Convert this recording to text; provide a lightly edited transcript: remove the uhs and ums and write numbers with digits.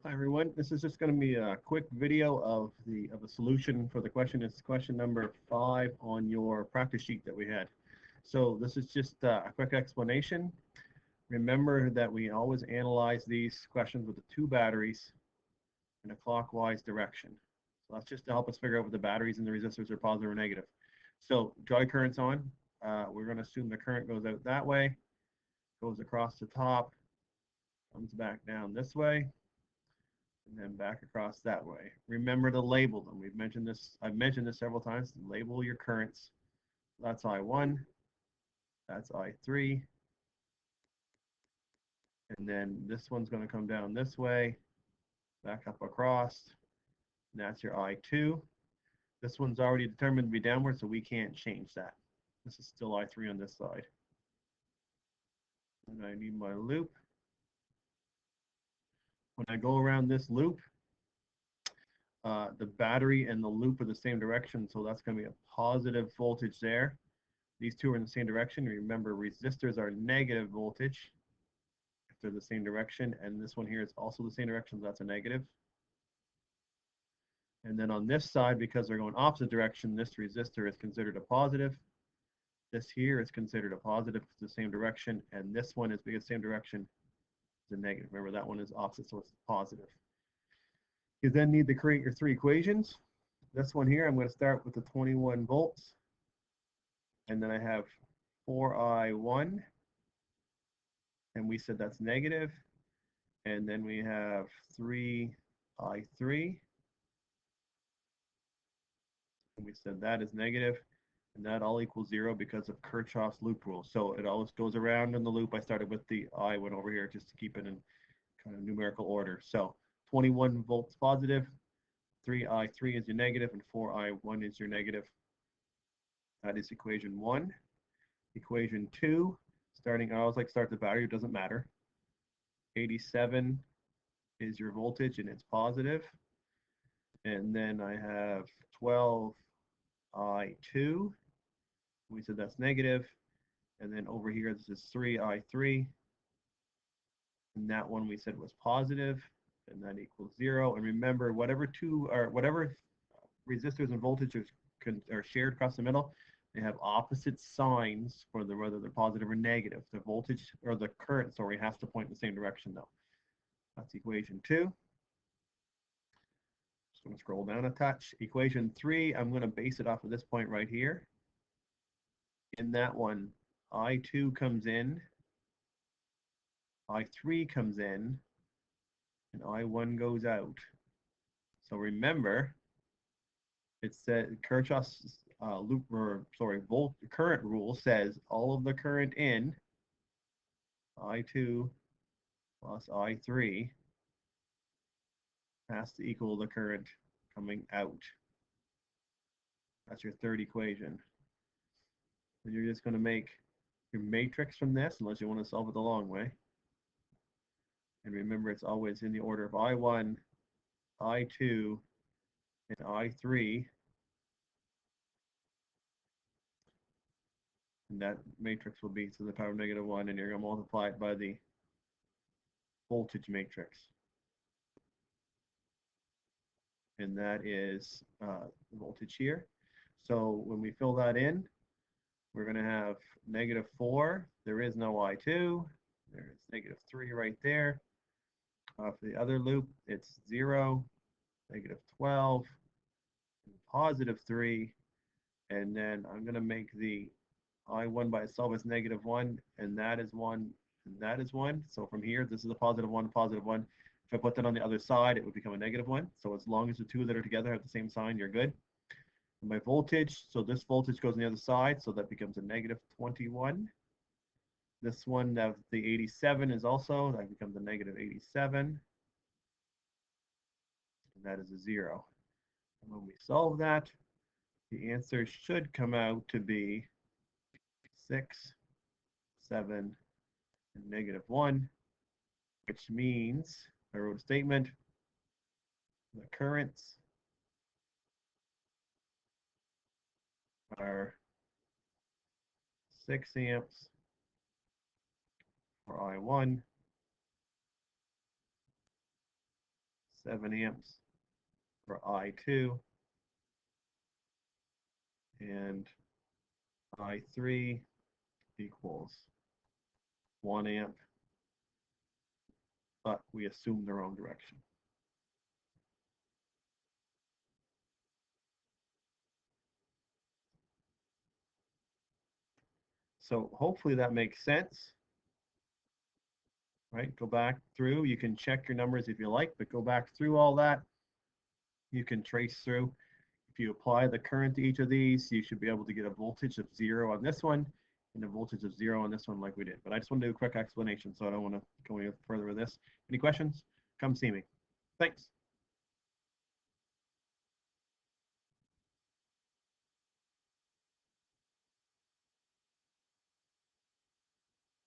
Hi everyone. This is just going to be a quick video of the solution for the question. It's question number 5 on your practice sheet that we had. So this is just a quick explanation. Remember that we always analyze these questions with the 2 batteries in a clockwise direction. So that's just to help us figure out what the batteries and the resistors are positive or negative. So dry current's on. We're going to assume the current goes out that way, goes across the top, comes back down this way, and then back across that way. Remember to label them. We've mentioned this, I've mentioned this several times. Label your currents. That's I1, that's I3, and then this one's going to come down this way, back up across, and that's your I2. This one's already determined to be downward, so we can't change that. This is still I3 on this side. And I need my loop. When I go around this loop, the battery and the loop are the same direction, so that's going to be a positive voltage there. These two are in the same direction. Remember, resistors are negative voltage if they're the same direction, and this one here is also the same direction, so that's a negative. And then on this side, because they're going opposite direction, this resistor is considered a positive. This here is considered a positive, it's the same direction, and this one is because same direction is a negative. Remember, that one is opposite, so it's positive. You then need to create your 3 equations. This one here, I'm going to start with the 21 volts. And then I have 4I1. And we said that's negative. And then we have 3I3. And we said that is negative. And that all equals 0 because of Kirchoffs loop rule. So it always goes around in the loop. I started with the I1 over here just to keep it in kind of numerical order. So 21 volts positive, 3I3 is your negative, and 4I1 is your negative. That is equation 1. Equation 2, starting, I always like to start the battery, it doesn't matter. 87 is your voltage and it's positive. And then I have 12I2. We said that's negative. And then over here, this is 3I3. And that one we said was positive, and that equals 0. And remember, whatever resistors and voltages are shared across the middle, they have opposite signs for whether they're positive or negative. The voltage or the current, sorry, has to point in the same direction though. That's equation 2. Just going to scroll down a touch. Equation 3, I'm going to base it off of this point right here. In that one, I2 comes in, I3 comes in, and I1 goes out. So remember, it said Kirchoffs current rule says all of the current in I2 plus I3 has to equal the current coming out. That's your 3rd equation. And you're just going to make your matrix from this, unless you want to solve it the long way. And remember, it's always in the order of I1, I2, and I3. And that matrix will be to the power of -1, and you're going to multiply it by the voltage matrix. And that is voltage here. So when we fill that in, we're going to have -4. There is no I2. There's -3 right there. For the other loop, it's 0, -12, +3. And then I'm going to make the I1 by itself as -1, and that is 1, and that is 1. So from here, this is a +1, +1. If I put that on the other side, it would become a -1. So as long as the two that are together have the same sign, you're good. And my voltage, so this voltage goes on the other side, so that becomes a -21. This one, the 87 is also, that becomes a -87. And that is a 0. And when we solve that, the answer should come out to be 6, 7, and -1, which means, I wrote a statement, the currents are 6 amps for I1, 7 amps for I2, and I3 equals 1 amp, but we assume the wrong direction. So hopefully that makes sense, right? Go back through. You can check your numbers if you like, but go back through all that. You can trace through. If you apply the current to each of these, you should be able to get a voltage of 0 on this one and a voltage of 0 on this one like we did. But I just want to do a quick explanation, so I don't want to go any further with this. Any questions? Come see me. Thanks.